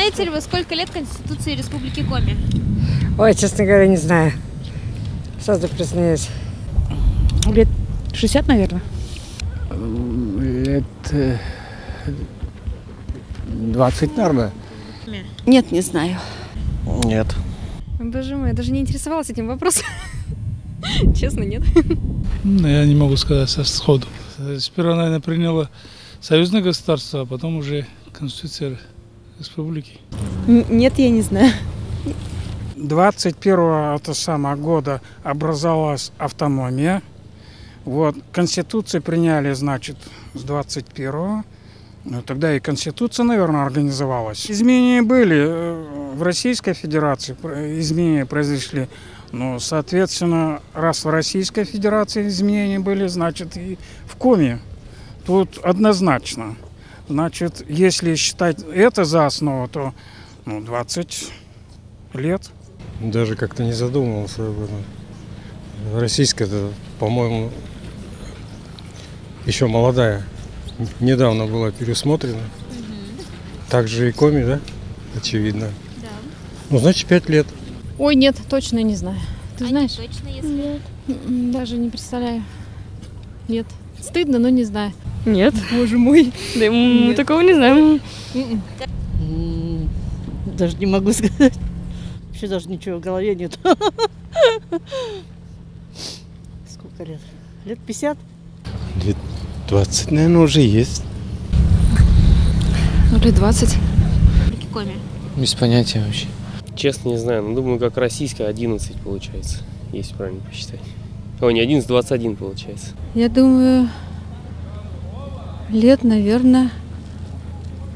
Знаете ли вы, сколько лет Конституции Республики Коми? Ой, честно говоря, не знаю. Сразу признаюсь. Лет 60, наверное. Лет 20, наверное. Нет, не знаю. Нет. Боже мой, я даже не интересовалась этим вопросом. Честно, нет. Я не могу сказать сходу. Сперва, наверное, приняло союзное государство, а потом уже Конституция республики. Нет, я не знаю. 21-го года образовалась автономия. Вот, Конституцию приняли, значит, с 21-го. Тогда и Конституция, наверное, организовалась. Изменения были в Российской Федерации, изменения произошли. Но, соответственно, раз в Российской Федерации изменения были, значит, и в Коми. Тут однозначно. Значит, если считать это за основу, то 20 лет. Даже как-то не задумывался об этом. Российская-то, по-моему, еще молодая. Недавно была пересмотрена. Также и Коми, да? Очевидно. Да. Ну, значит, 5 лет. Ой, нет, точно не знаю. Ты знаешь? Точно, если... Даже не представляю. Нет. Стыдно, но не знаю. Нет, боже мой. Да мы такого не знаем. Даже не могу сказать. Вообще даже ничего в голове нет. Сколько лет? Лет 50? Лет 20, наверное, уже есть. Ну, лет 20. Коми. Без понятия вообще. Честно не знаю, но думаю, как российская 11 получается, если правильно посчитать. О, не 11, 21 получается. Я думаю, лет, наверное,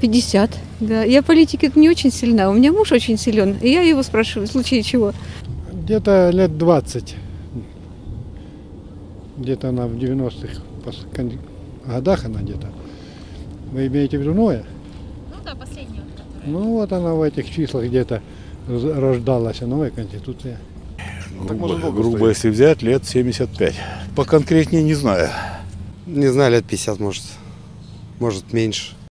50. Да. Я политике не очень сильна. У меня муж очень силен, и я его спрашиваю, в случае чего. Где-то лет 20. Где-то она в 90-х годах она где-то. Вы имеете в виду Ноя? Ну да, последнего. Ну вот она в этих числах где-то рождалась, новая конституция. Грубо если взять, лет 75. Поконкретнее не знаю. Не знаю, лет 50, может меньше.